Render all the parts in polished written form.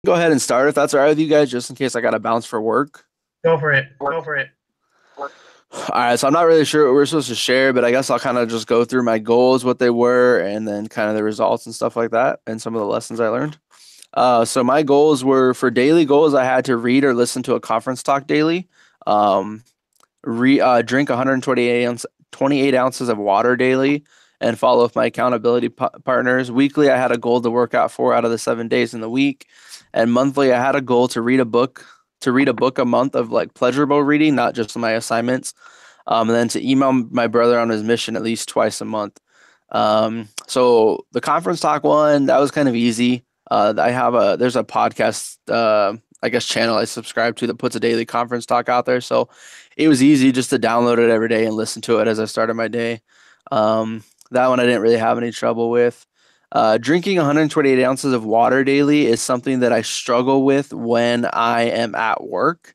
go ahead and start if that's all right with you guys, just in case I got to bounce for work. Go for it. Go for it. All right, so I'm not really sure what we're supposed to share, but I guess I'll kind of just go through my goals, what they were, and then kind of the results and stuff like that, and some of the lessons I learned. So my goals were for daily goals, I had to read or listen to a conference talk daily, um, drink 28 ounces of water daily, and follow with my accountability partners. Weekly, I had a goal to work out 4 out of the 7 days in the week, and monthly, I had a goal to read a book. To read a book a month of like pleasurable reading, not just my assignments, and then to email my brother on his mission at least twice a month. So the conference talk one, that was kind of easy. There's a podcast, I guess channel I subscribe to that puts a daily conference talk out there. So it was easy just to download it every day and listen to it as I started my day. That one I didn't really have any trouble with. Drinking 128 ounces of water daily is something that I struggle with when I am at work,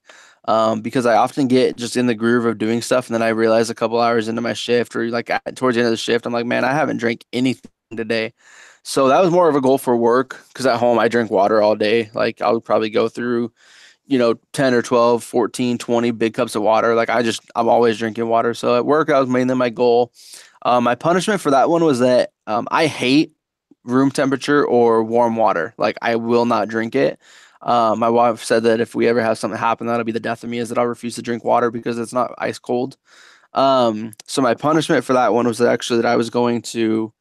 because I often get just in the groove of doing stuff, and then I realize a couple hours into my shift or like towards the end of the shift, I'm like, man, I haven't drank anything today. So that was more of a goal for work because at home I drink water all day. Like I would probably go through, 10 or 12, 14, 20 big cups of water. Like I'm always drinking water. So at work, that was mainly my goal. My punishment for that one was that I hate room temperature or warm water. Like I will not drink it. My wife said that if we ever have something happen, that'll be the death of me. Is that I'll refuse to drink water because it's not ice cold. So my punishment for that one was actually that I was going to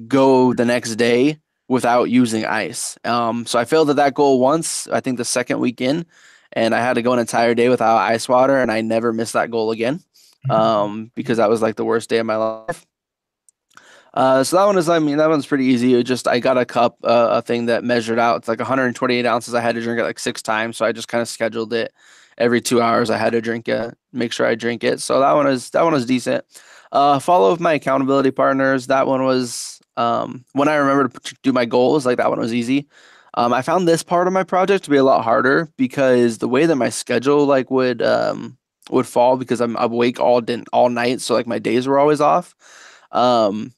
go the next day without using ice. So I failed at that goal once. I think the second weekend, and I had to go an entire day without ice water, and I never missed that goal again. Because that was like the worst day of my life. So that one's pretty easy. I got a cup, a thing that measured out. It's like 128 ounces. I had to drink it like 6 times. So I just kind of scheduled it every 2 hours. I had to drink it, make sure I drink it. So that one was decent. Follow with my accountability partners. That one was, when I remember to do my goals, like that one was easy. I found this part of my project to be a lot harder because the way that my schedule like would fall because I'm awake all night. So like my days were always off. Um,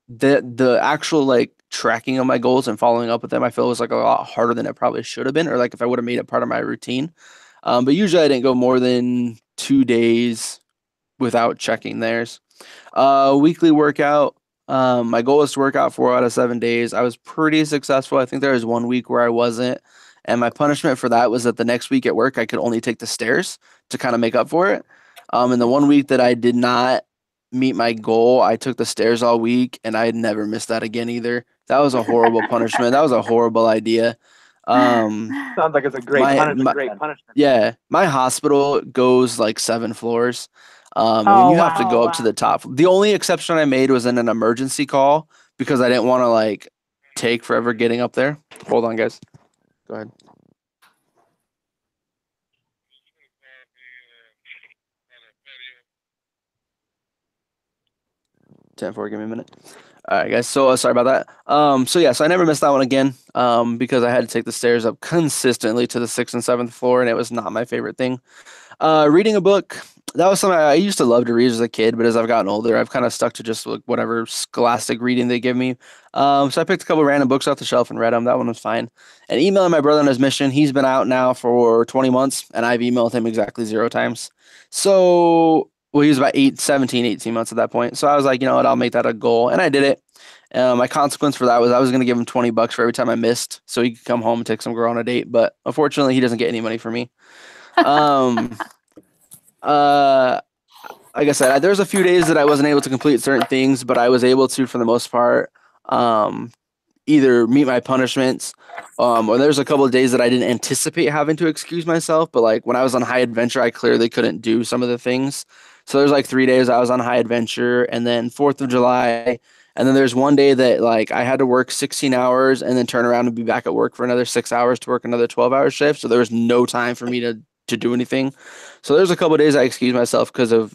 the actual like tracking of my goals and following up with them, I feel was like a lot harder than it probably should have been, or like if I would have made it part of my routine. But usually I didn't go more than 2 days without checking theirs. Weekly workout. My goal was to work out 4 out of 7 days. I was pretty successful. I think there was one week where I wasn't. And my punishment for that was that the next week at work, I could only take the stairs to kind of make up for it. And the one week that I did not meet my goal, I took the stairs all week and I never missed that again either. That was a horrible punishment. That was a horrible idea. Um, Sounds like it's a great my, punishment. my yeah, my hospital goes like 7 floors. And you Oh have to wow. go up to the top. The only exception I made was in an emergency call because I didn't want to like take forever getting up there. Hold on, guys. Go ahead. 10-4, give me a minute. All right, guys. So sorry about that. So I never missed that one again. Because I had to take the stairs up consistently to the 6th and 7th floor, and it was not my favorite thing. Reading a book. That was something I used to love to read as a kid, but as I've gotten older, I've kind of stuck to just like whatever scholastic reading they give me. So I picked a couple random books off the shelf and read them. That one was fine. And emailing my brother on his mission. He's been out now for 20 months, and I've emailed him exactly 0 times. So, well, he was about 18 months at that point. So I was like, you know what, I'll make that a goal, and I did it. My consequence for that was I was going to give him $20 for every time I missed, so he could come home and take some girl on a date. But unfortunately, he doesn't get any money from me. Um, uh, like I said, there's a few days that I wasn't able to complete certain things, but I was able to, for the most part, um, either meet my punishments, or there's a couple of days that I didn't anticipate having to excuse myself. But like when I was on high adventure, I clearly couldn't do some of the things. So there's like 3 days I was on high adventure, and then 4th of July, and then there's one day that like I had to work 16 hours and then turn around and be back at work for another 6 hours to work another 12-hour shift. So there was no time for me to do anything. So there's a couple of days I excused myself because of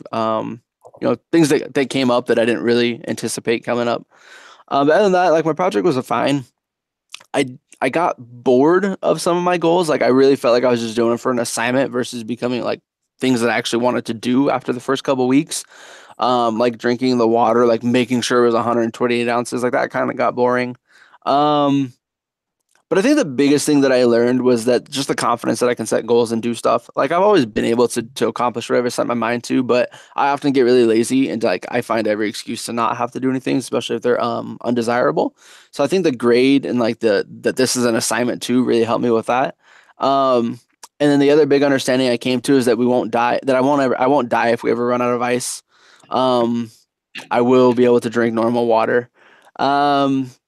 things that came up that I didn't really anticipate coming up. But other than that, like my project was a fine. I got bored of some of my goals. Like I really felt like I was just doing it for an assignment versus becoming like things that I actually wanted to do after the first couple of weeks. Like drinking the water, like making sure it was 128 ounces, like that kind of got boring. Um, But I think the biggest thing that I learned was that just the confidence that I can set goals and do stuff. Like I've always been able to accomplish whatever I set my mind to, but I often get really lazy and like I find every excuse to not have to do anything, especially if they're undesirable. So I think the grade and like the that this is an assignment too really helped me with that. Um, and then the other big understanding I came to is that we won't die, that I won't die if we ever run out of ice. Um, I will be able to drink normal water.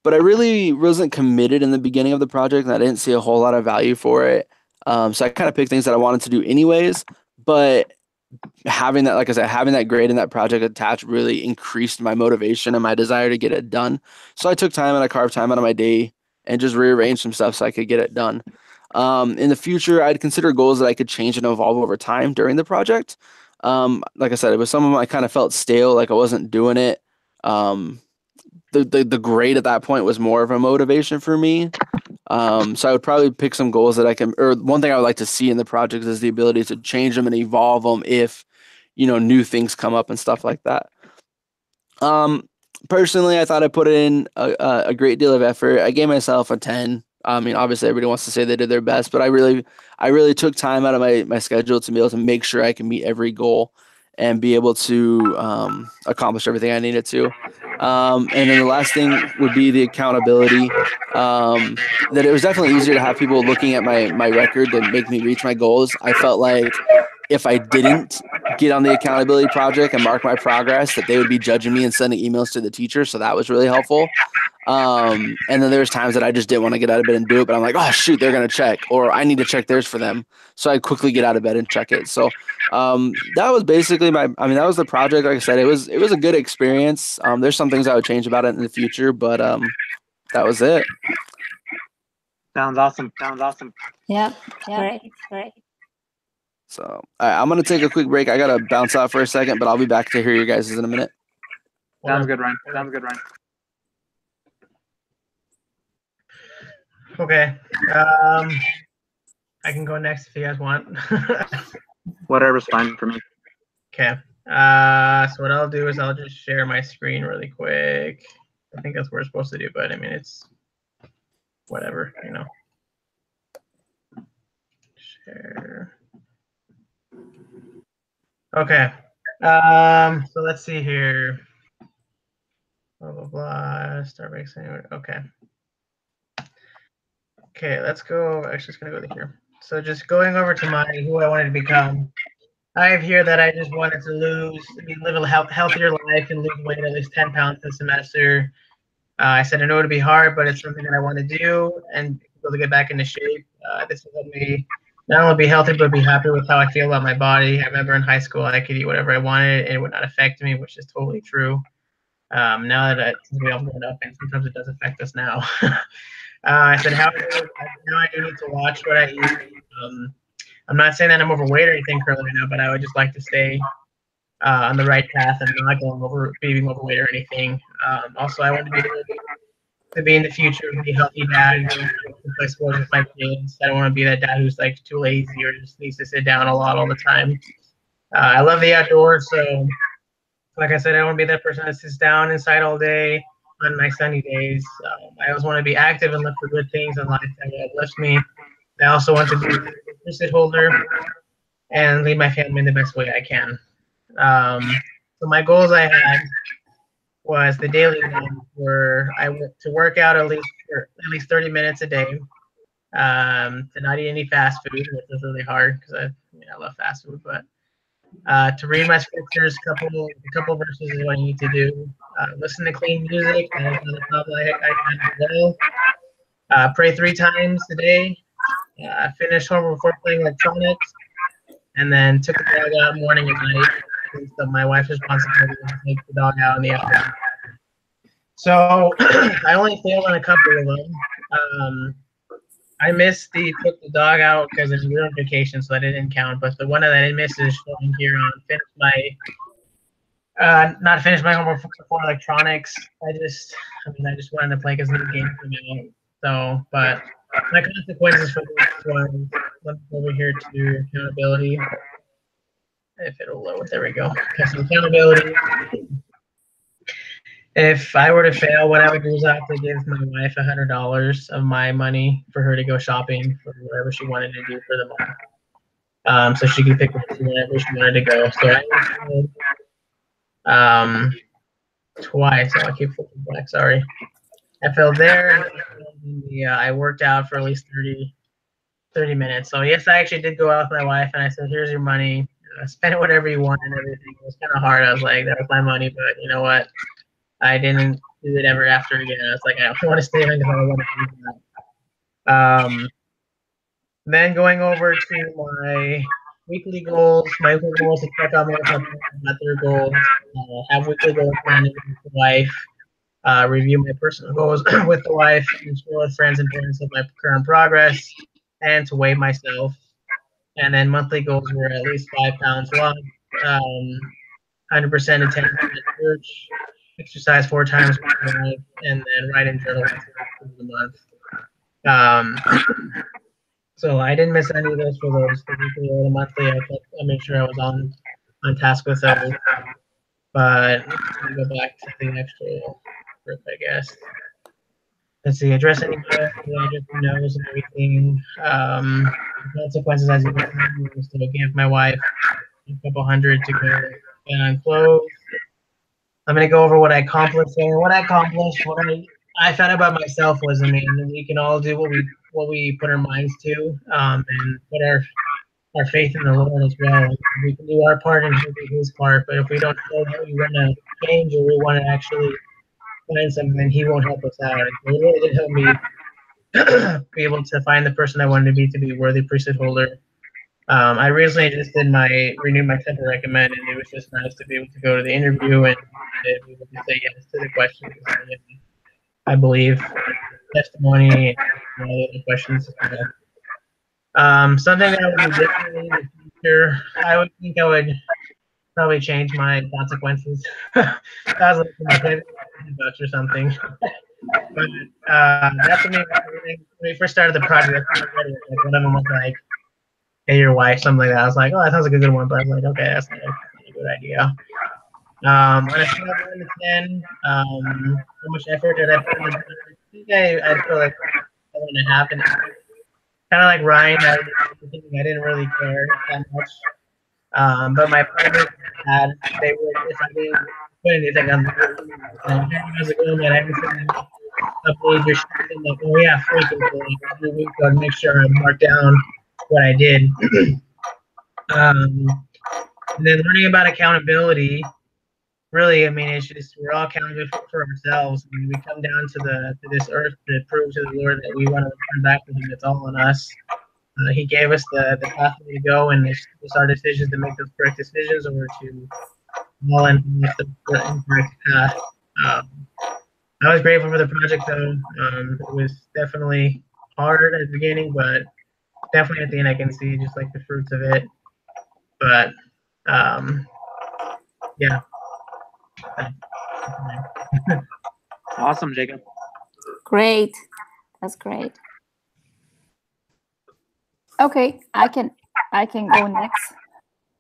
But I really wasn't committed in the beginning of the project, and I didn't see a whole lot of value for it. So I kind of picked things that I wanted to do anyways. But having that, like I said, having that grade and that project attached really increased my motivation and my desire to get it done. So I took time and I carved time out of my day and just rearranged some stuff so I could get it done. In the future, I'd consider goals that I could change and evolve over time during the project. Like I said, it was some of them I kind of felt stale, like I wasn't doing it. Um, the grade at that point was more of a motivation for me. So I would probably pick some goals that I can, or one thing I would like to see in the project is the ability to change them and evolve them if, new things come up and stuff like that. Um, Personally, I thought I put in a great deal of effort. I gave myself a 10. I mean, obviously everybody wants to say they did their best, but I really took time out of my schedule to be able to make sure I can meet every goal and be able to accomplish everything I needed to. And then the last thing would be the accountability. That it was definitely easier to have people looking at my record to make me reach my goals. I felt like if I didn't get on the accountability project and mark my progress, that they would be judging me and sending emails to the teacher. So that was really helpful. And then there's times that I just didn't want to get out of bed and do it, but I'm like, oh shoot, they're gonna check, or I need to check theirs for them. So I quickly get out of bed and check it. So that was basically that was the project. Like I said, it was a good experience. There's some things I would change about it in the future, but that was it. Sounds awesome. Sounds awesome. Yep. Great. Great. So all right, I'm gonna take a quick break. I gotta bounce out for a second, but I'll be back to hear you guys in a minute. Sounds good, Ryan. Sounds good, Ryan. Okay. I can go next if you guys want. Whatever's fine for me. Okay. So what I'll do is I'll just share my screen really quick. I think that's what we're supposed to do, but I mean, it's whatever, Share. Okay. So let's see here. Blah, blah, blah. Start mixing. Okay. Okay, let's go. Actually, it's going to go to here. So just going over to my who I wanted to become. I have here that I just wanted to live a healthier life and lose weight, at least 10 pounds this semester. I said I know it'd be hard, but it's something that I want to do and be able to get back into shape. This will help me not only be healthy, but be happy with how I feel about my body. I remember in high school, I could eat whatever I wanted and it would not affect me, which is totally true. Now that we all grown up, and sometimes it does affect us now. I said, now I do need to watch what I eat. I'm not saying that I'm overweight or anything currently now, but I would just like to stay on the right path and not being overweight or anything. Also, I want to be in the future, be a healthy dad, play sports with my kids. I don't want to be that dad who's like too lazy or just needs to sit down a lot all the time. I love the outdoors, so like I said, I don't want to be that person that sits down inside all day on my sunny days. I always want to be active and look for good things in life that uplifts me. I also want to be a sit holder and lead my family in the best way I can. So my goals I had was the daily ones were to work out at least 30 minutes a day, to not eat any fast food, which is really hard because I love fast food, but to read my scriptures, a couple verses is what I need to do. Listen to clean music. That is another problem I had as well. Pray 3 times a day. Finish homework before playing electronics, and then took the dog out morning and night. So my wife's responsibility was to take the dog out in the afternoon. So I only failed on a couple of them. I missed the took the dog out because we were on vacation, so that didn't count. But the one that I didn't miss is showing here on not finish my homework before electronics. I just wanted to play because the game came out. So, but my consequences for this one. Let me go over here to accountability. If it'll load, there we go. Okay, so accountability. if I were to fail, what I would do is I have to give my wife $100 of my money for her to go shopping for whatever she wanted to do for the month. So she could pick wherever she wanted to go. So I failed, twice. Oh, I keep flipping back. Sorry. I failed there. And I worked out for at least 30 minutes. So yes, I actually did go out with my wife, and I said, "Here's your money. Spend it whatever you want and everything." It was kind of hard. I was like, "That was my money," but you know what? I didn't do it ever after again. I was like, "I want to stay in because I want to do that." Then going over to my weekly goals. My weekly goal is to check out more about their goals. Have weekly goal planning with the wife. Review my personal goals with the wife, and share with friends and parents of my current progress, and to weigh myself. And then monthly goals were at least 5 pounds lost, 100% attendance at church, exercise 4 times per month, and then write in journal for the month. So I didn't miss any of those for those the weekly or the monthly. I made sure I was on task with those. But let me go back to the actual group, I guess. Let's see, address any no's and everything. Consequences as you go, so give my wife a couple hundred to go on clothes. I'm gonna go over what I accomplished. So what I accomplished, I found out about myself was, I mean, we can all do what we put our minds to, and put our faith in the Lord as well. We can do our part and He'll do His part. But if we don't show that we want to change or we want to actually find something, then He won't help us out. And so it really did help me be able to find the person I wanted to be worthy priesthood holder. I recently just renewed my temple recommend, and it was just nice to be able to go to the interview and to be able to say yes to the questions. I believe testimony and all the questions. Something that I would do differently in the future, I would think I would probably change my consequences. That was like my favorite bucks or something. But that's when we first started the project. Like one of them was like, "Hey, your wife," something like that. I was like, "Oh, that sounds like a good one," but I was like, "Okay, that's not a good idea." On a scale of 1 to 10, how much effort did I put in? I think I feel like 7.5, and kind of like Ryan, I didn't really care that much. But my partners had, they would, if I didn't put anything on the how's it going, man? I haven't seen you upload your shit. I'm like, oh yeah, freaking cool. Every week I'd make sure I mark down what I did. And then learning about accountability. Really, I mean, it's just we're all accountable for ourselves. I mean, we come down to this earth to prove to the Lord that we want to return back to Him. It's all on us. He gave us the pathway to go, and it's our decisions to make those correct decisions or to fall in the incorrect path. I was grateful for the project, though. It was definitely hard at the beginning, but definitely at the end, I can see just like the fruits of it. But yeah. Awesome, Jacob. Great. That's great. Okay, I can go next.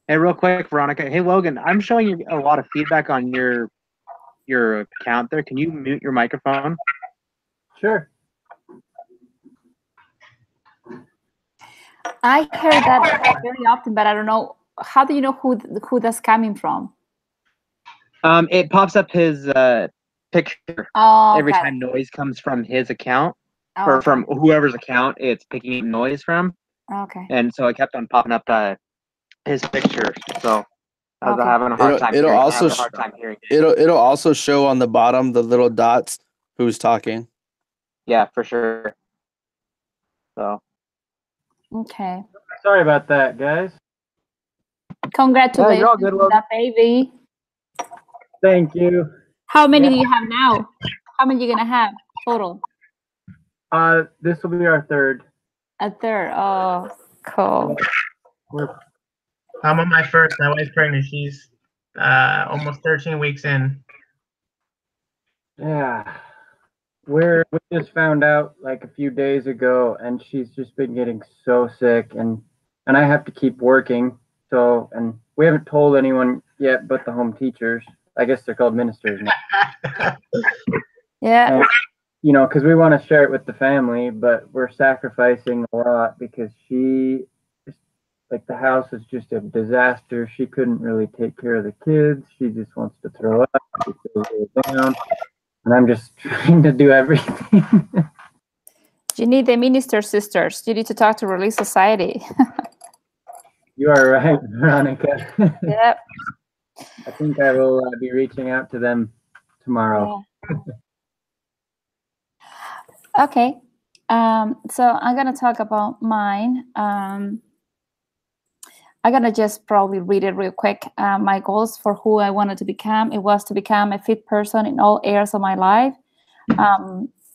Hey, real quick, Veronica. Hey, Logan. I'm showing you a lot of feedback on your account there. Can you mute your microphone? Sure. I hear that very often, but I don't know. How do you know who that's coming from? It pops up his picture every time noise comes from his account or from whoever's account it's picking noise from. Okay. And so it kept on popping up his picture. So I was having a hard time. Hearing it. It'll also show on the bottom the little dots who's talking. Yeah, for sure. So. Okay. Sorry about that, guys. Congratulations, you're all good, on that baby. Thank you. How many do you have now? How many are you gonna have total? This will be our third. A third. Oh, cool. I'm on my first. My wife's pregnant. She's almost 13 weeks in. Yeah. We just found out like a few days ago, and she's just been getting so sick, and I have to keep working. So, and we haven't told anyone yet but the home teachers. I guess they're called ministers now. Yeah. And, you know, because we want to share it with the family, but we're sacrificing a lot because she, like, the house is just a disaster. She couldn't really take care of the kids. She just wants to throw up. She feels really down. And I'm just trying to do everything. You need the minister sisters. You need to talk to Relief Society. You are right, Veronica. Yep. I think I will be reaching out to them tomorrow. Yeah. Okay. So I'm going to talk about mine. I'm going to just probably read it real quick. My goals for who I wanted to become, it was to become a fit person in all areas of my life.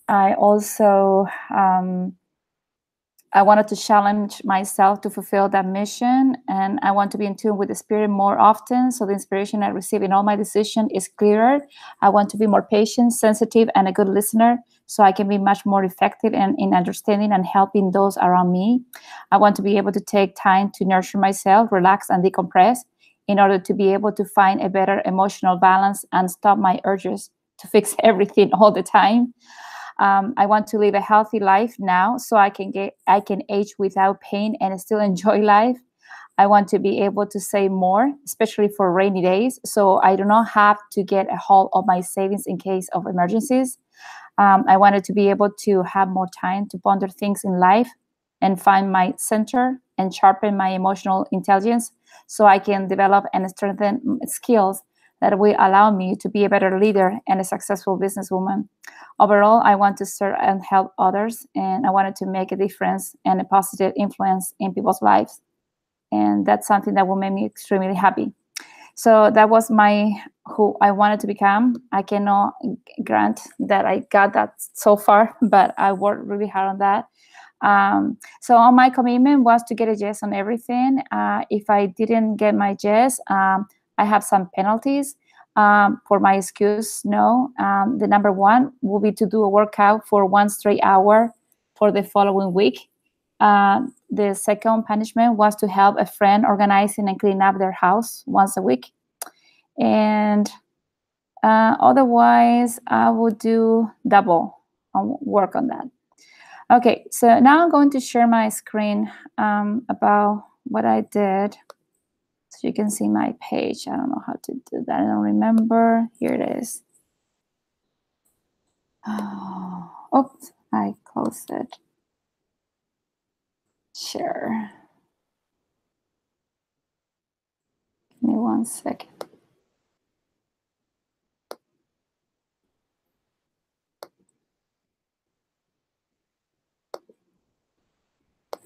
I also, I wanted to challenge myself to fulfill that mission, and I want to be in tune with the Spirit more often, so the inspiration I receive in all my decisions is clearer. I want to be more patient, sensitive, and a good listener, so I can be much more effective in understanding and helping those around me. I want to be able to take time to nurture myself, relax, and decompress in order to be able to find a better emotional balance and stop my urges to fix everything all the time. I want to live a healthy life now, so I can age without pain and still enjoy life. I want to be able to save more, especially for rainy days, so I do not have to get a hold of my savings in case of emergencies. I wanted to be able to have more time to ponder things in life and find my center and sharpen my emotional intelligence, so I can develop and strengthen skills that will allow me to be a better leader and a successful businesswoman. Overall, I want to serve and help others, and I wanted to make a difference and a positive influence in people's lives. And that's something that will make me extremely happy. So that was who I wanted to become. I cannot grant that I got that so far, but I worked really hard on that. So on my commitment was to get a yes on everything. If I didn't get my yes, I have some penalties. For my excuse, no. The number one will be to do a workout for 1 straight hour for the following week. The second punishment was to help a friend organizing and clean up their house once a week. And otherwise, I would do double work on that. Okay, so now I'm going to share my screen about what I did. So you can see my page. I don't know how to do that. I don't remember. Here it is. Oh, oops, I closed it. Share. Give me 1 second.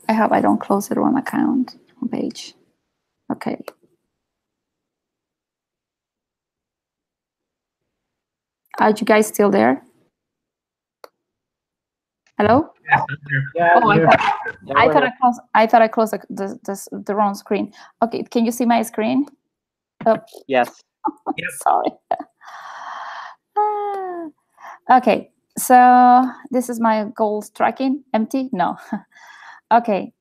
I hope I don't close the wrong account on page. Okay. Are you guys still there? Hello? Yeah, oh, I thought I closed the wrong screen. Okay, can you see my screen? Oh. Yes. Sorry. Okay, so this is my goals tracking. Empty? No. Okay,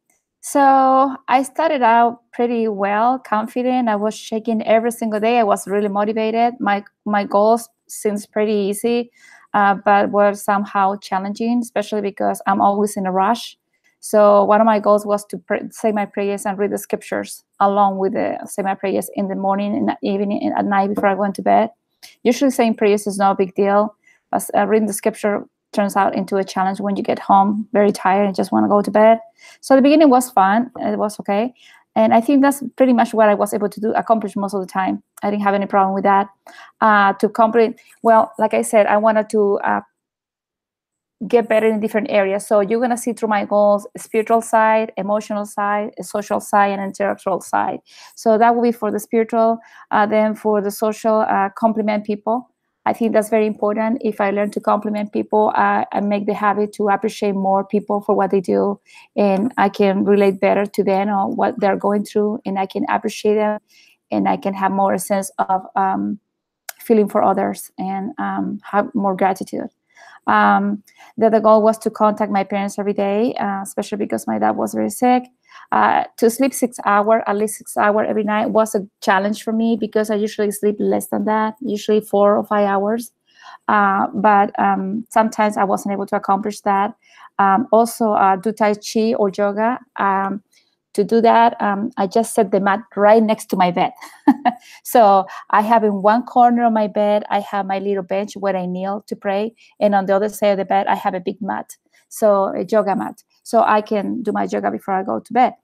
so I started out pretty well, confident. I was shaking every single day. I was really motivated. My goals seems pretty easy, but were somehow challenging, especially because I'm always in a rush. So one of my goals was to say my prayers and read the scriptures along with the say my prayers in the morning and evening and at night before I went to bed. Usually saying prayers is no big deal, but reading the scripture turns out into a challenge when you get home very tired and just want to go to bed. So the beginning was fun. It was okay. And I think that's pretty much what I was able to accomplish most of the time. I didn't have any problem with that. To complete, well, like I said, I wanted to get better in different areas. So you're going to see through my goals, spiritual side, emotional side, a social side, and intellectual side. So that will be for the spiritual. Then for the social, compliment people. I think that's very important. If I learn to compliment people, I make the habit to appreciate more people for what they do, and I can relate better to them or what they're going through, and I can appreciate them, and I can have more a sense of feeling for others and have more gratitude. The other goal was to contact my parents every day, especially because my dad was very sick. To sleep 6 hours, at least 6 hours every night was a challenge for me because I usually sleep less than that, usually 4 or 5 hours. But sometimes I wasn't able to accomplish that. Also, do Tai Chi or yoga. To do that, I just set the mat right next to my bed. So I have in one corner of my bed, I have my little bench where I kneel to pray. And on the other side of the bed, I have a big mat, so a yoga mat. So I can do my yoga before I go to bed.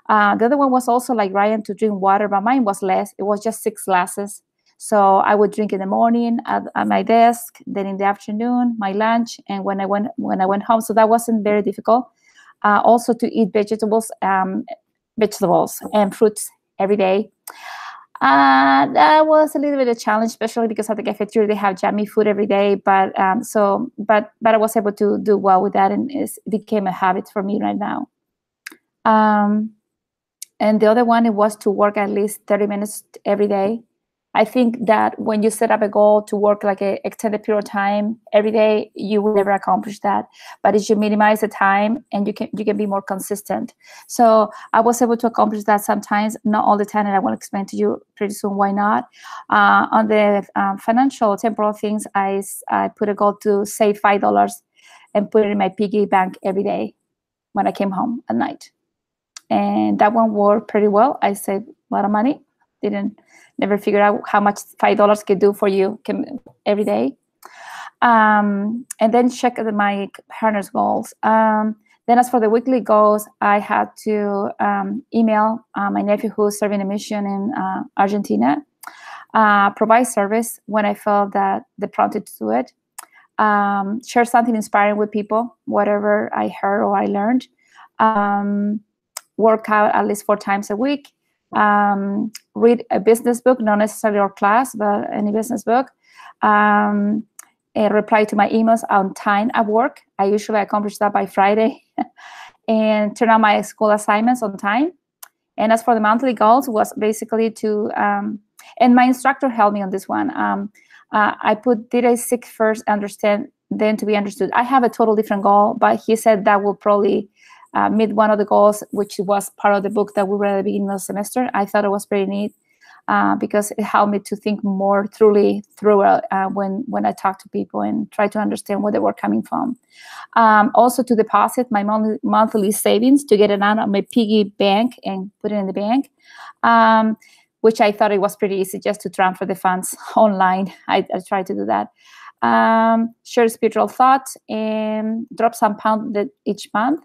The other one was also like Ryan, to drink water, but mine was less. It was just 6 glasses. So I would drink in the morning at my desk, then in the afternoon, my lunch, and when I went home. So that wasn't very difficult. Also to eat vegetables and fruits every day. That was a little bit of a challenge, especially because at the cafeteria they have yummy food every day. But I was able to do well with that, and it became a habit for me right now. And the other one, it was to work at least 30 minutes every day. I think that when you set up a goal to work like an extended period of time every day, you will never accomplish that. But if you minimize the time, and you can be more consistent. So I was able to accomplish that sometimes, not all the time, and I will explain to you pretty soon why not. On the financial temporal things, I put a goal to save $5 and put it in my piggy bank every day when I came home at night. And that one worked pretty well. I saved a lot of money. Never figured out how much $5 could do for you every day. And then check my partner's goals. Then as for the weekly goals, I had to email my nephew who's serving a mission in Argentina, provide service when I felt that they prompted to do it, share something inspiring with people, whatever I heard or I learned, work out at least 4 times a week, read a business book, not necessarily our class, but any business book, reply to my emails on time at work. I usually accomplish that by Friday, and turn out my school assignments on time. And as for the monthly goals, was basically to, and my instructor helped me on this one. I put, did I seek first, understand, then to be understood. I have a total different goal, but he said that will probably meet one of the goals, which was part of the book that we read at the beginning of the semester. I thought it was pretty neat because it helped me to think more through when I talk to people and try to understand where they were coming from. Also to deposit my monthly savings, to get it out of my piggy bank and put it in the bank, which I thought it was pretty easy just to transfer the funds online. I tried to do that. Share spiritual thoughts and drop some pound each month.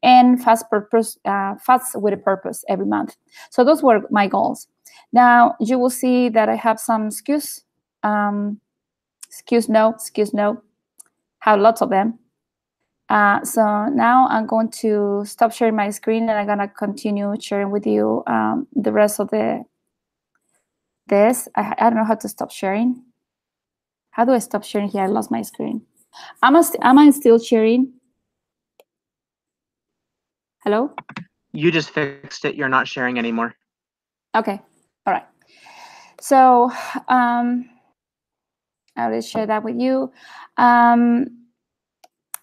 And fast with a purpose every month. So those were my goals. Now you will see that I have some excuse no, have lots of them. So now I'm going to stop sharing my screen, and I'm gonna continue sharing with you the rest of this. I don't know how to stop sharing. How do I stop sharing here? I lost my screen. Am I still sharing? Hello? You just fixed it. You're not sharing anymore. Okay. All right. So I will share that with you.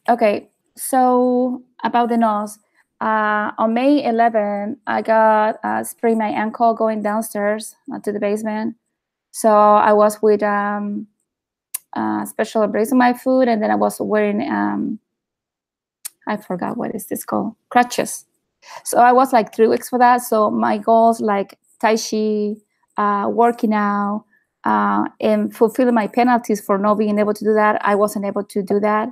Okay. So about the nose. On May 11, I got sprained my ankle going downstairs to the basement. So I was with special brace on my foot, and then I was wearing I forgot what is this called, crutches. So I was like 3 weeks for that. So my goals like Tai Chi, working out, and fulfilling my penalties for not being able to do that, I wasn't able to do that.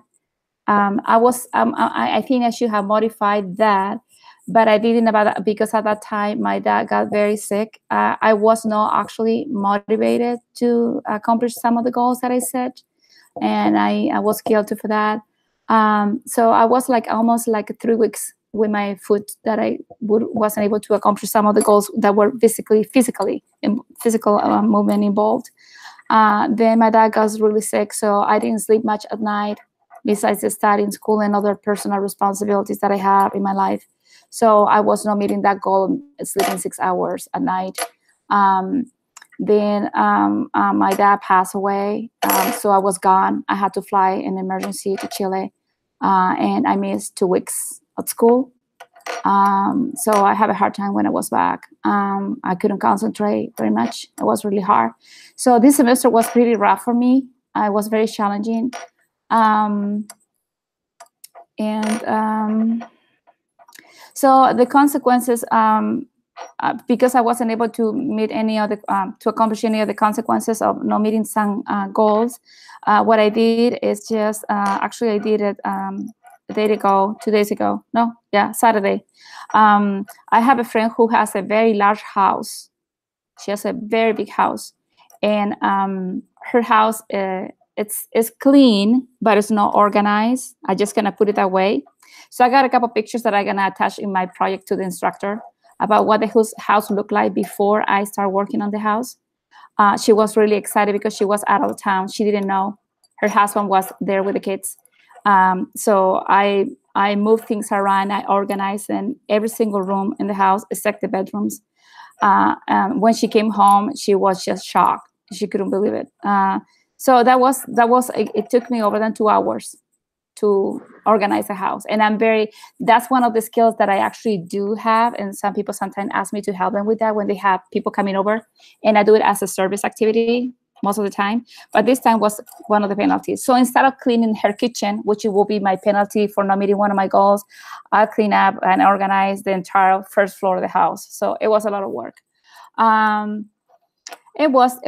I think I should have modified that, but I didn't because at that time my dad got very sick. I was not actually motivated to accomplish some of the goals that I set, and I was guilty for that. So I was like almost like 3 weeks with my foot that I wasn't able to accomplish some of the goals that were physical movement involved. Then my dad got really sick, so I didn't sleep much at night, besides the studying, school, and other personal responsibilities that I have in my life. So I was not meeting that goal of sleeping 6 hours a night. Then my dad passed away, so I was gone. I had to fly in emergency to Chile, and I missed 2 weeks at school. So I have a hard time when I was back. I couldn't concentrate very much. It was really hard. So this semester was pretty rough for me. It was very challenging. So the consequences, because I wasn't able to meet any of the, to accomplish any of the consequences of not meeting some goals, what I did is just, actually I did it a day ago, 2 days ago. No, yeah, Saturday. I have a friend who has a very large house. She has a very big house, and her house, it's clean, but it's not organized. I just gonna put it that way. So I got a couple pictures that I'm gonna attach in my project to the instructor about what the house looked like before I start working on the house. She was really excited because she was out of town. She didn't know her husband was there with the kids. So I moved things around. I organized in every single room in the house except the bedrooms. When she came home, she was just shocked. She couldn't believe it. So it took me over than 2 hours to organize a house. And that's one of the skills that I actually do have. And some people sometimes ask me to help them with that when they have people coming over, and I do it as a service activity most of the time. But this time was one of the penalties. So instead of cleaning her kitchen, which will be my penalty for not meeting one of my goals, I'll clean up and organize the entire first floor of the house. So it was a lot of work. It was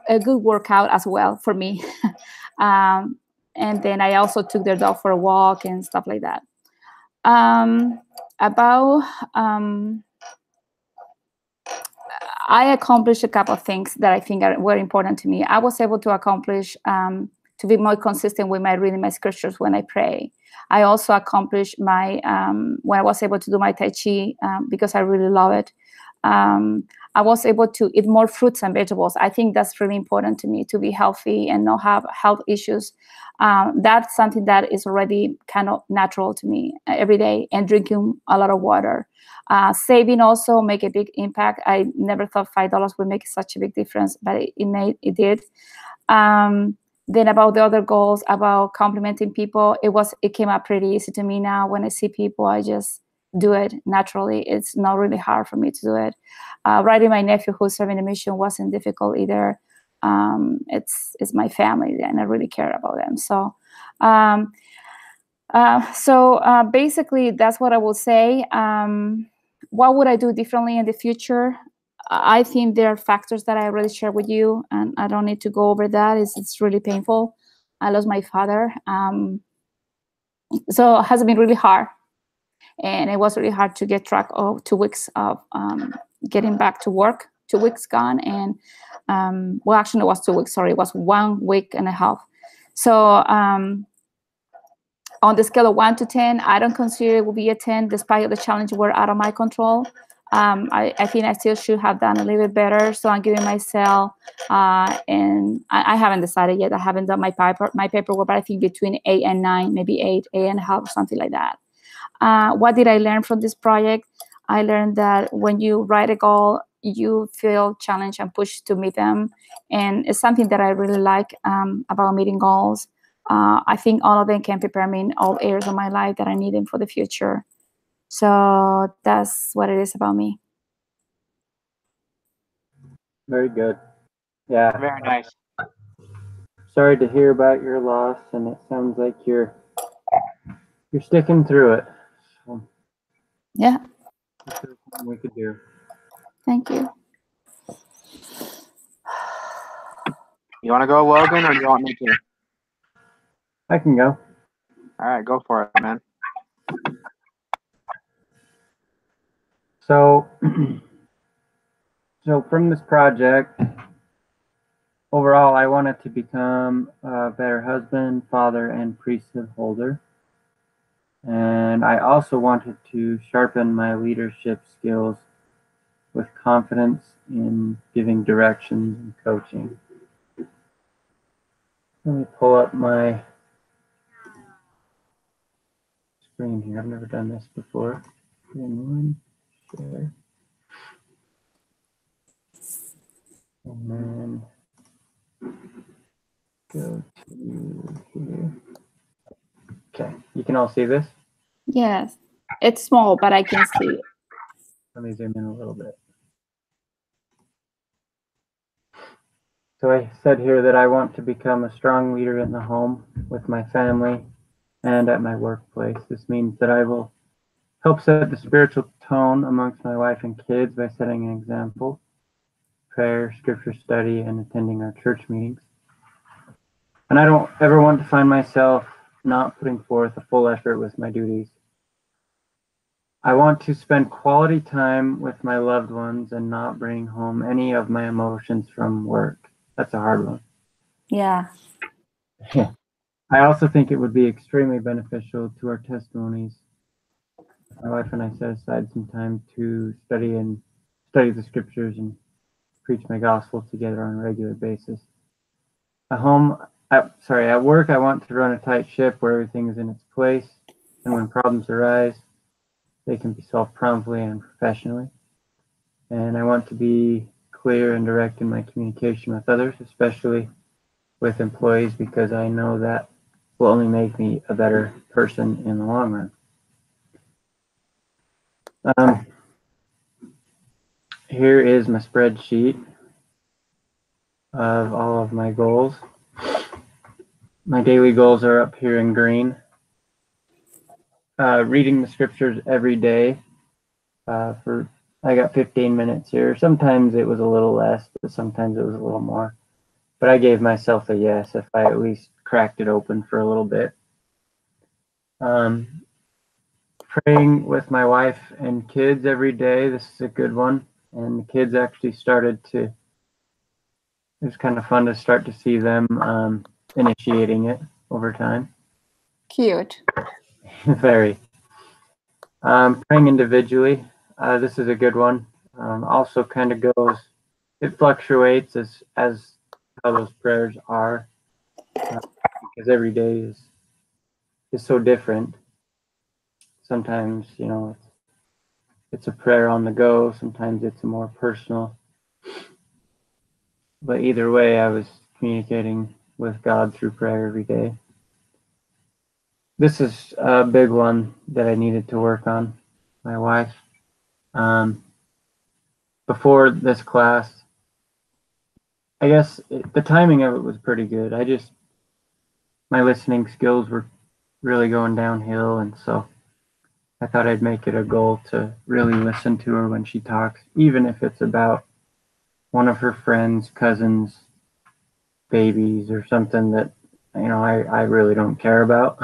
a good workout as well for me. And then I also took their dog for a walk and stuff like that. I accomplished a couple of things that I think are very important to me. I was able to accomplish to be more consistent with my reading my scriptures when I pray. I also accomplished my when I was able to do my Tai Chi because I really love it. I was able to eat more fruits and vegetables. I think that's really important to me, to be healthy and not have health issues. That's something that is already kind of natural to me every day, and drinking a lot of water. Saving also make a big impact. I never thought $5 would make such a big difference, but it did. Then about the other goals, about complimenting people, it came up pretty easy to me now. When I see people, I just do it naturally. It's not really hard for me to do it. Writing my nephew who's serving a mission wasn't difficult either. It's my family, and I really care about them. So basically, that's what I will say. What would I do differently in the future? I think there are factors that I already shared with you, and I don't need to go over that. It's really painful. I lost my father. So it has been really hard. And it was really hard to get track of 2 weeks of getting back to work. 2 weeks gone, and well, actually, it was 2 weeks. Sorry, it was 1 week and a half. So on the scale of 1 to 10, I don't consider it will be a 10, despite the challenges were out of my control. I think I still should have done a little bit better. So I'm giving myself, and I haven't decided yet. I haven't done my paperwork, but I think between 8 and 9, maybe 8, 8.5, something like that. What did I learn from this project? I learned that when you write a goal, you feel challenged and pushed to meet them. And it's something that I really like about meeting goals. I think all of them can prepare me in all areas of my life that I need them for the future. So that's what it is about me. Very good. Yeah. Very nice. Sorry to hear about your loss, and it sounds like you're sticking through it. So Yeah. that's what we could do. Thank you. You want to go, Logan, or do you want me to? I can go. All right, go for it, man. So, so from this project, overall, I wanted to become a better husband, father, and priesthood holder. And I also wanted to sharpen my leadership skills with confidence in giving directions and coaching. Let me pull up my screen here. I've never done this before. Screen one, share. And then go to here. Okay, you can all see this? Yes. It's small, but I can see it. Let me zoom in a little bit. So I said here that I want to become a strong leader in the home, with my family, and at my workplace. This means that I will help set the spiritual tone amongst my wife and kids by setting an example, prayer, scripture study, and attending our church meetings. And I don't ever want to find myself not putting forth a full effort with my duties. I want to spend quality time with my loved ones and not bring home any of my emotions from work. That's a hard one. Yeah. I also think it would be extremely beneficial to our testimonies. My wife and I set aside some time to study the scriptures and preach my gospel together on a regular basis. At work, I want to run a tight ship where everything is in its place, and when problems arise, they can be solved promptly and professionally. And I want to be clear and direct in my communication with others, especially with employees, because I know that will only make me a better person in the long run. Here is my spreadsheet of all of my goals. My daily goals are up here in green. Reading the scriptures every day. I got 15 minutes here. Sometimes it was a little less, but sometimes it was a little more. But I gave myself a yes if I at least cracked it open for a little bit. Praying with my wife and kids every day. This is a good one. And the kids actually started to, it was kind of fun to start to see them initiating it over time. Cute. Very. Praying individually. This is a good one. Also kind of goes, it fluctuates as how those prayers are, because every day is so different. Sometimes, it's a prayer on the go. Sometimes it's a more personal. But either way, I was communicating with God through prayer every day. This is a big one that I needed to work on. My wife. Before this class, I guess the timing of it was pretty good. My listening skills were really going downhill, and so I thought I'd make it a goal to really listen to her when she talks, even if it's about one of her friends, cousins, babies, or something that, I really don't care about.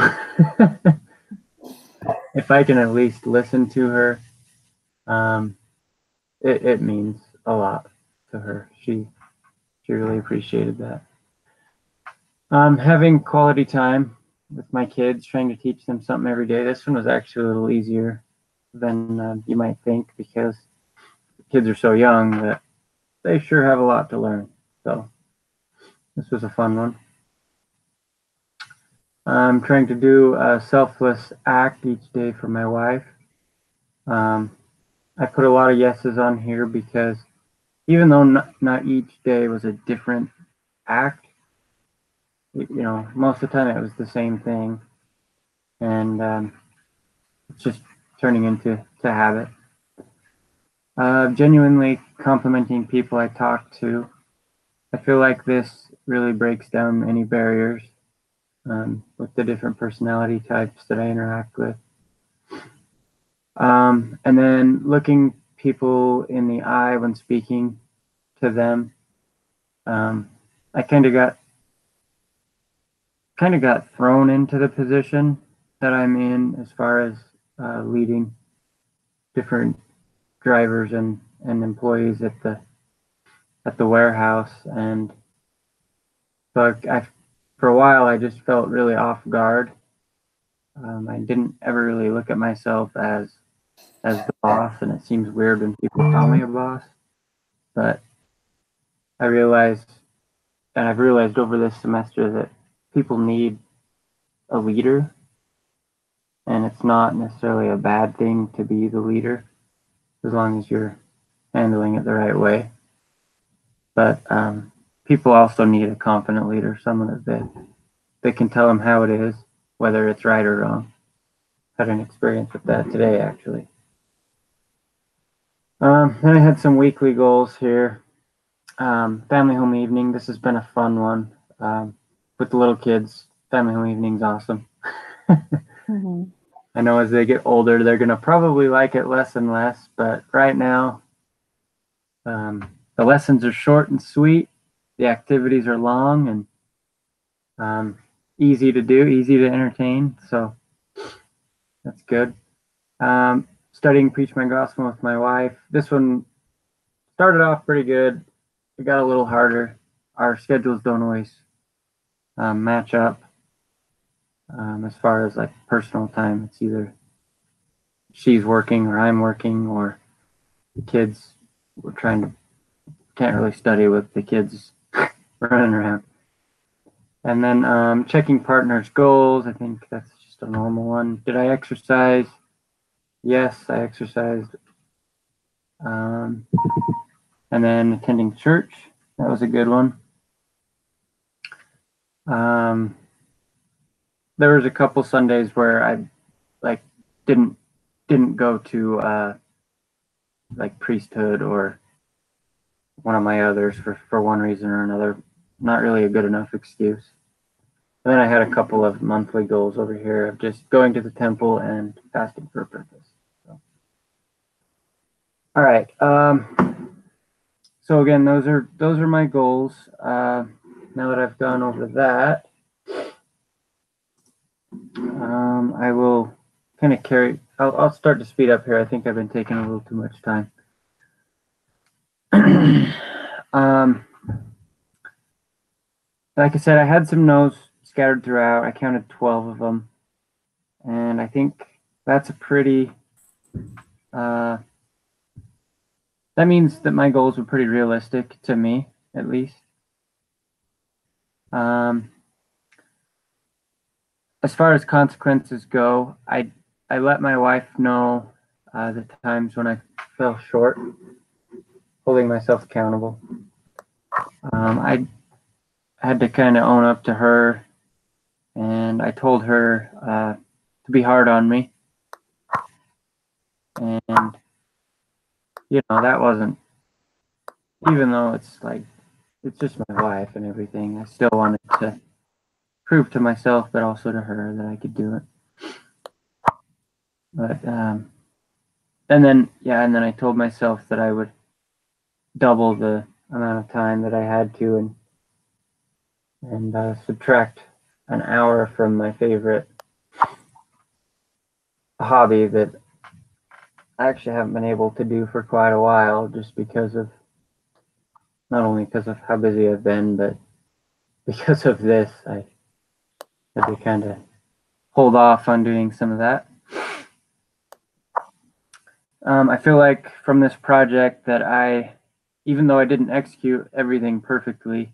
If I can at least listen to her, it means a lot to her. She really appreciated that. Having quality time with my kids, trying to teach them something every day. This one was actually a little easier than you might think, because kids are so young that they sure have a lot to learn. So this was a fun one. I'm trying to do a selfless act each day for my wife. I put a lot of yeses on here because even though not each day was a different act, most of the time it was the same thing, and it's just turning into habit. Genuinely complimenting people I talk to. I feel like this really breaks down any barriers with the different personality types that I interact with. And then looking people in the eye when speaking to them. I kind of got thrown into the position that I'm in as far as leading different drivers and employees at the warehouse, and so for a while I just felt really off guard. I didn't ever really look at myself as the boss, and it seems weird when people call me a boss, but I've realized over this semester that people need a leader, and it's not necessarily a bad thing to be the leader as long as you're handling it the right way. But people also need a confident leader, someone that can tell them how it is, whether it's right or wrong. Had an experience with that today, actually. Then I had some weekly goals here. Family home evening. This has been a fun one. With the little kids, family home evening's awesome. Mm-hmm. I know as they get older, they're going to probably like it less and less, but right now, the lessons are short and sweet. The activities are long and easy to do, easy to entertain. So that's good. Studying Preach My Gospel with my wife. This one started off pretty good. It got a little harder. Our schedules don't always match up as far as like personal time. It's either she's working or I'm working, or the kids, can't really study with the kids running around. And then checking partners' goals. I think that's just a normal one. Did I exercise? Yes, I exercised. And then attending church. That was a good one. There was a couple Sundays where I like didn't go to like priesthood or one of my others for one reason or another. Not really a good enough excuse. And then I had a couple of monthly goals over here of just going to the temple and fasting for a purpose. So. All right. So again, those are my goals. Now that I've gone over that, I will kind of I'll start to speed up here. I think I've been taking a little too much time. Like I said, I had some no's scattered throughout. I counted 12 of them. And I think that's a pretty, that means that my goals were pretty realistic to me, at least. As far as consequences go, I let my wife know the times when I fell short, holding myself accountable. I had to kind of own up to her, and I told her to be hard on me. And, you know, that wasn't, even though it's just my wife and everything, I still wanted to prove to myself, but also to her, that I could do it. But, and then I told myself that I would double the amount of time that I had to and subtract an hour from my favorite hobby that I actually haven't been able to do for quite a while, just because of, not only because of how busy I've been, but because of this. I had to kind of hold off on doing some of that. I feel like from this project that even though I didn't execute everything perfectly,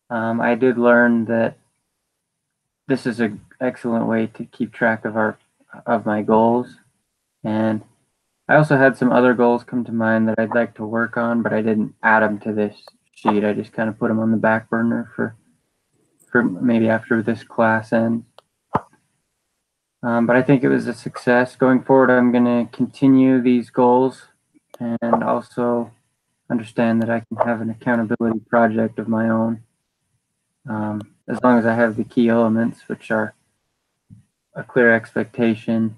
I did learn that this is an excellent way to keep track of my goals. And I also had some other goals come to mind that I'd like to work on, but I didn't add them to this sheet. I just kind of put them on the back burner for maybe after this class ends. But I think it was a success. Going forward, I'm going to continue these goals and also understand that I can have an accountability project of my own, as long as I have the key elements, which are a clear expectation,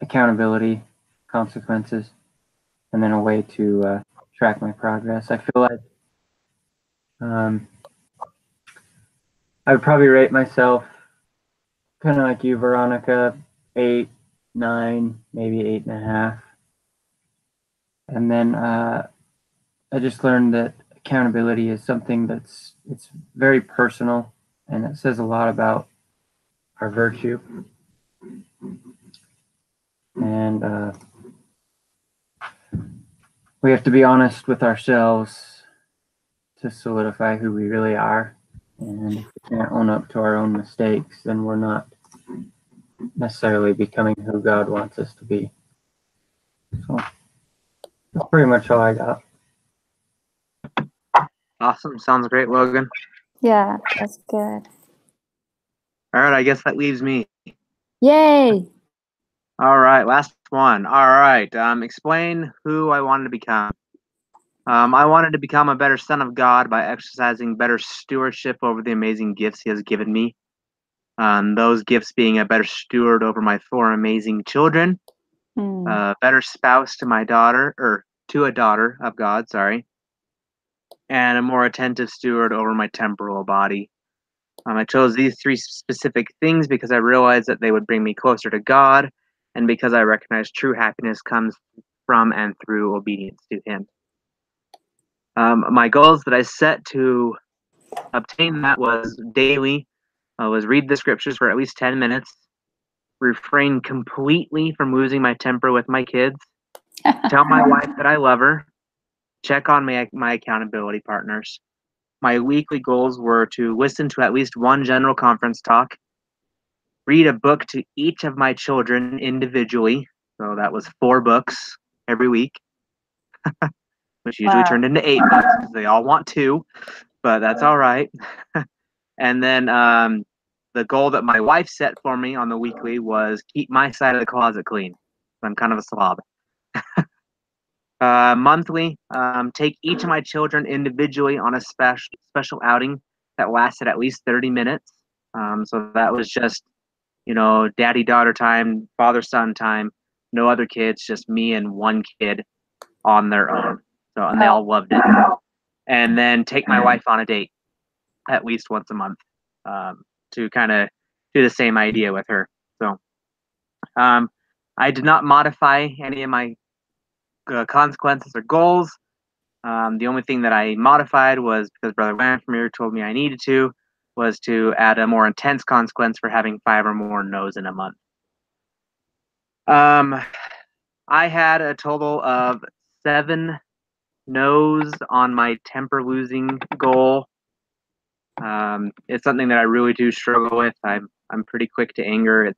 accountability, consequences, and then a way to track my progress. I feel like I would probably rate myself kind of like you, Veronica, 8, 9, maybe 8.5. And then I just learned that accountability is something it's very personal, and it says a lot about our virtue. And we have to be honest with ourselves to solidify who we really are. And if we can't own up to our own mistakes, then we're not necessarily becoming who God wants us to be. So that's pretty much all I got. Awesome. Sounds great, Logan. Yeah, that's good. All right, I guess that leaves me. Yay! All right, last one. All right, explain who I wanted to become. I wanted to become a better son of God by exercising better stewardship over the amazing gifts He has given me. Those gifts being a better steward over my 4 amazing children, a better spouse to my daughter, or to a daughter of God, sorry, and a more attentive steward over my temporal body. I chose these 3 specific things because I realized that they would bring me closer to God, and because I recognize true happiness comes from and through obedience to Him. My goals that I set to obtain that was daily, was read the scriptures for at least 10 minutes, refrain completely from losing my temper with my kids, tell my wife that I love her, check on my accountability partners. My weekly goals were to listen to at least 1 general conference talk, read a book to each of my children individually. So that was 4 books every week, which usually turned into 8 books because they all want 2, but that's all right. And then the goal that my wife set for me on the weekly was keep my side of the closet clean. I'm kind of a slob. Monthly, take each of my children individually on a special outing that lasted at least 30 minutes. So that was just, daddy-daughter time, father-son time, no other kids, just me and 1 kid on their own. So, and they all loved it. And then take my wife on a date at least once a month, to kind of do the same idea with her. So, I did not modify any of my consequences or goals. The only thing that I modified was because Brother Lanfamir told me I needed to, was to add a more intense consequence for having 5 or more no's in a month. I had a total of 7 no's on my temper losing goal. It's something that I really do struggle with. I'm pretty quick to anger.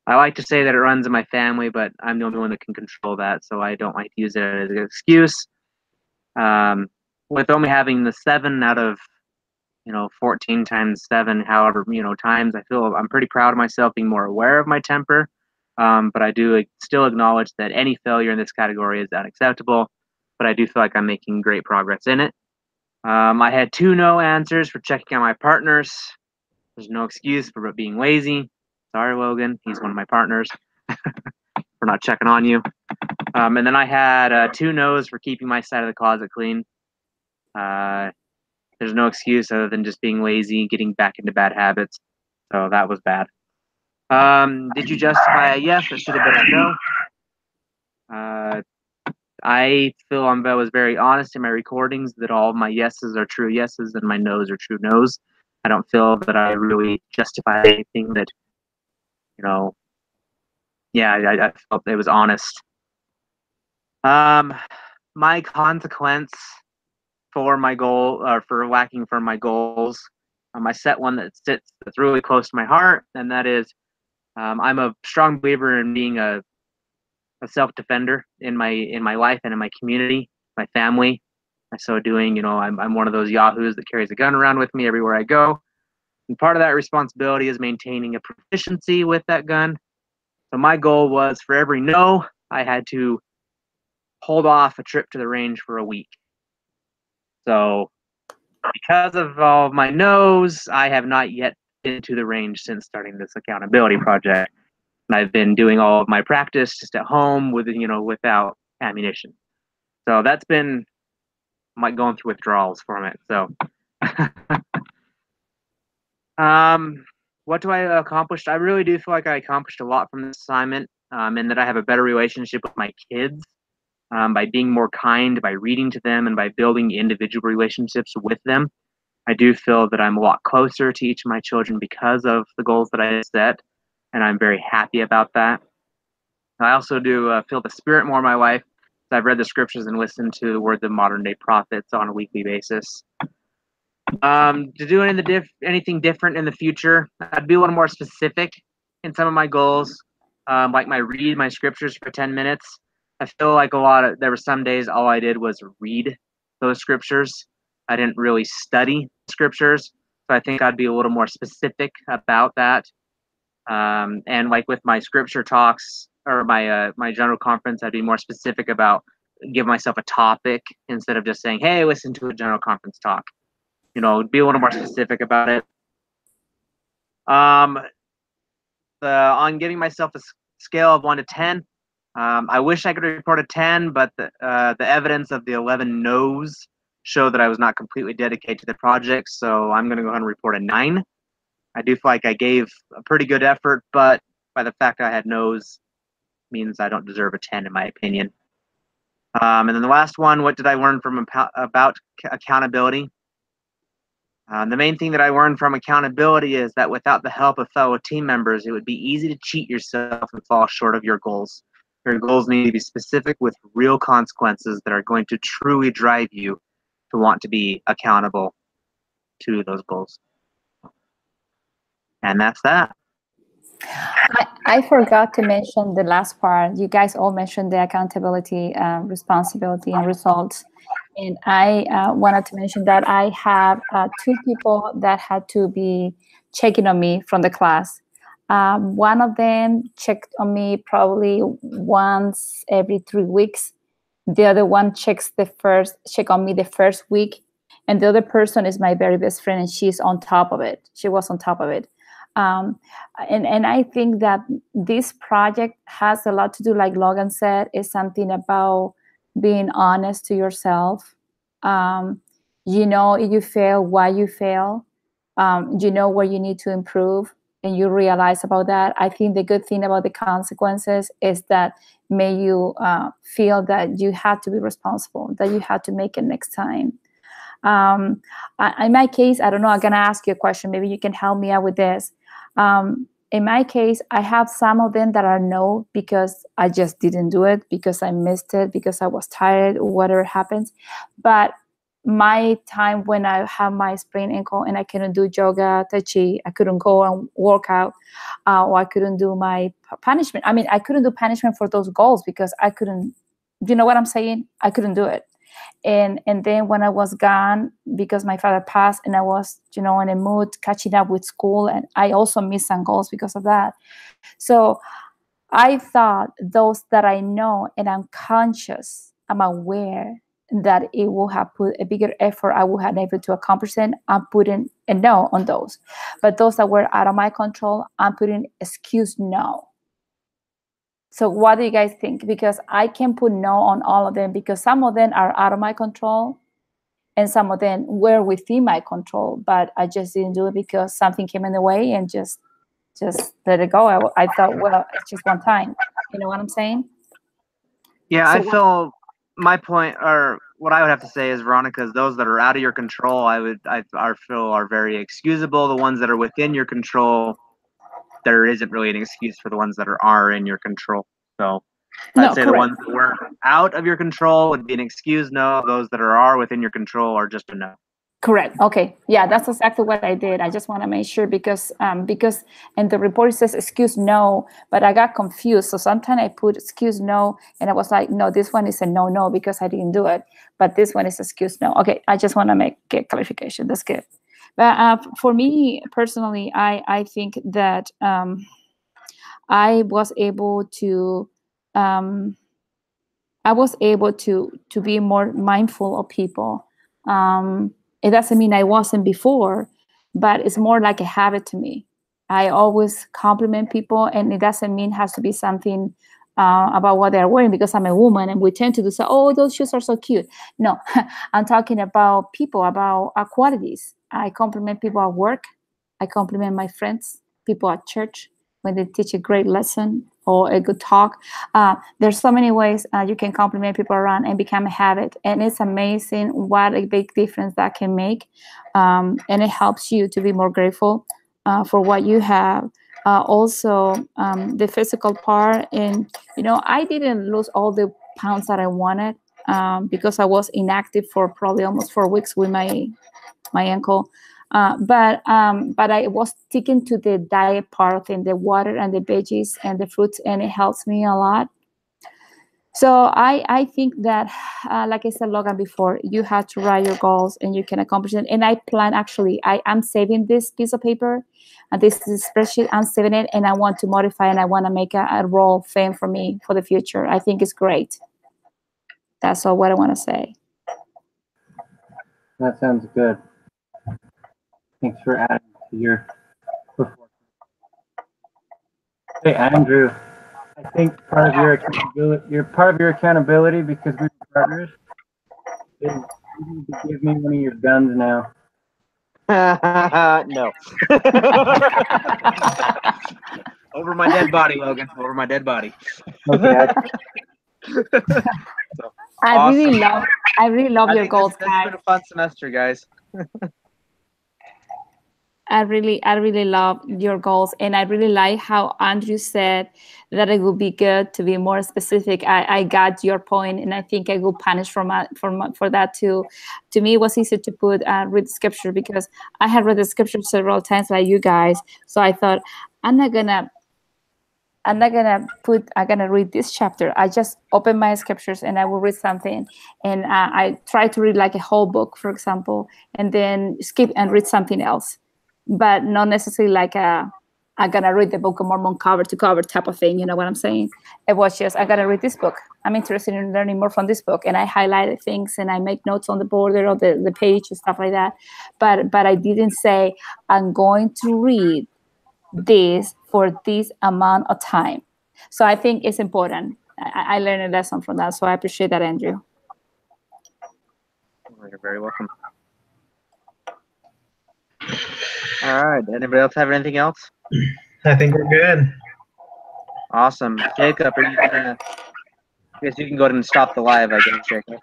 I like to say that it runs in my family, but I'm the only one that can control that, so I don't like to use it as an excuse. With only having the 7 out of 14 times 7, however times, I feel I'm pretty proud of myself being more aware of my temper. But I do still acknowledge that any failure in this category is unacceptable. But I do feel like I'm making great progress in it. I had 2 no answers for checking on my partners. There's no excuse for being lazy. Sorry, Logan. He's one of my partners for not checking on you. And then I had 2 no's for keeping my side of the closet clean. There's no excuse other than just being lazy, getting back into bad habits. So that was bad. Did you justify a yes? It should have been a no. I feel I was very honest in my recordings that all of my yeses are true yeses and my no's are true no's. I don't feel that I really justified anything that, I felt it was honest. My consequence for my goal, or for lacking from my goals, I set one that's really close to my heart, and that is, I'm a strong believer in being a self-defender in my life and in my community, my family. By so doing, I'm one of those yahoos that carries a gun around with me everywhere I go. And part of that responsibility is maintaining a proficiency with that gun. So my goal was, for every no, I had to hold off a trip to the range for a week. So because of all of my no's, I have not yet been to the range since starting this accountability project. And I've been doing all of my practice just at home without ammunition. So that's been like going through withdrawals from it. So what do I accomplish? I really do feel like I accomplished a lot from this assignment, and that I have a better relationship with my kids, by being more kind, by reading to them, and by building individual relationships with them. I do feel that I'm a lot closer to each of my children because of the goals that I set, and I'm very happy about that. I also do feel the Spirit more in my life. So I've read the scriptures and listened to the words of modern day prophets on a weekly basis. To do anything different in the future, I'd be a little more specific in some of my goals. Like read my scriptures for 10 minutes. I feel like there were some days all I did was read those scriptures. I didn't really study scriptures, so I think I'd be a little more specific about that. And like with my scripture talks or my general conference, I'd be more specific about give myself a topic instead of just saying, "Hey, listen to a general conference talk." You know, be a little more specific about it. On giving myself a scale of 1 to 10, I wish I could report a 10, but the evidence of the 11 no's show that I was not completely dedicated to the project, so I'm going to go ahead and report a 9. I do feel like I gave a pretty good effort, but by the fact I had no's means I don't deserve a 10 in my opinion. And then the last one, what did I learn from about accountability? The main thing that I learned from accountability is that without the help of fellow team members, it would be easy to cheat yourself and fall short of your goals. Your goals need to be specific with real consequences that are going to truly drive you to want to be accountable to those goals. And that's that. I forgot to mention the last part. You guys all mentioned the accountability, responsibility, and results. And I wanted to mention that I have 2 people that had to be checking on me from the class. One of them checked on me probably once every 3 weeks. The other one check on me the first week. And the other person is my very best friend, and she's on top of it. She was on top of it. And I think that this project has a lot to do, like Logan said, is something about being honest to yourself. You know, if you fail, why you fail. You know where you need to improve, and you realize about that. I think the good thing about the consequences is that may you feel that you have to be responsible, that you have to make it next time. In my case, I don't know, I'm going to ask you a question. Maybe you can help me out with this. In my case, I have some of them that are no, because I just didn't do it, because I missed it, because I was tired, or whatever happens. But my time when I have my sprained ankle and I couldn't do yoga, tai chi, I couldn't go and work out, or I couldn't do my punishment. I mean, I couldn't do punishment for those goals because I couldn't, you know what I'm saying? I couldn't do it. And then when I was gone, because my father passed, and I was, you know, in a mood catching up with school, and I also missed some goals because of that. So I thought those that I know and I'm conscious, I'm aware that it will have put a bigger effort, I would have been able to accomplish it, I'm putting a no on those. But those that were out of my control, I'm putting excuse no. So what do you guys think? Because I can put no on all of them, because some of them are out of my control and some of them were within my control, but I just didn't do it because something came in the way, and just let it go. I thought, well, it's just one time. You know what I'm saying? Yeah, So I feel my point, or what I would have to say is, Veronica, is those that are out of your control, I feel are very excusable. The ones that are within your control, there isn't really an excuse for the ones that are in your control. So I'd say correct. The ones that were out of your control would be an excuse no. Those that are within your control are just a no. Correct. Okay. Yeah, that's exactly what I did. I just want to make sure, because in the report it says excuse no, but I got confused. So sometimes I put excuse no, and I was like, no, this one is a no, because I didn't do it. But this one is excuse no. Okay. I just want to get clarification. That's good. But for me personally, I think that I was able to be more mindful of people. It doesn't mean I wasn't before, but it's more like a habit to me. I always compliment people, and it doesn't mean it has to be something about what they're wearing, because I'm a woman and we tend to say, oh, those shoes are so cute. No, I'm talking about people, about qualities. I compliment people at work. I compliment my friends, people at church, when they teach a great lesson or a good talk. There's so many ways you can compliment people around and become a habit. And it's amazing what a big difference that can make. And it helps you to be more grateful for what you have. Also, the physical part. And, you know, I didn't lose all the pounds that I wanted because I was inactive for probably almost 4 weeks with my ankle. But I was sticking to the diet part of thing, the water and the veggies and the fruits, and it helps me a lot. So I think that, like I said, Logan, before, you have to write your goals and you can accomplish it. And I plan, actually, I am saving this piece of paper, and this is a spreadsheet. I'm saving it, and I want to modify, and I want to make a role thing for me for the future. I think it's great. That's all what I want to say. That sounds good. Thanks for adding to your performance. Hey, Andrew, I think part of your accountability, because we're partners, is you need to give me one of your guns now. No. Over my dead body, Logan. Over my dead body. Okay. I Awesome. really love I your think goals, this has guys. been a fun semester, guys. I really love your goals, and I really like how Andrew said that it would be good to be more specific. I got your point, and I think I will punish for that too. To me, it was easier to put read the scripture, because I had read the scripture several times like you guys. So I thought, I'm not gonna read this chapter. I just open my scriptures and I will read something, and I try to read like a whole book, for example, and then skip and read something else, but not necessarily like I'm gonna read the Book of Mormon cover to cover type of thing. You know what I'm saying? It was just, I gotta read this book. I'm interested in learning more from this book, and I highlighted things and I make notes on the border of the page and stuff like that. But I didn't say I'm going to read this for this amount of time. So I think it's important. I learned a lesson from that. So I appreciate that, Andrew. You're very welcome. All right. Anybody else have anything else? I think we're good. Awesome. Jacob, are you gonna? I guess you can go ahead and stop the live, I guess, Jacob.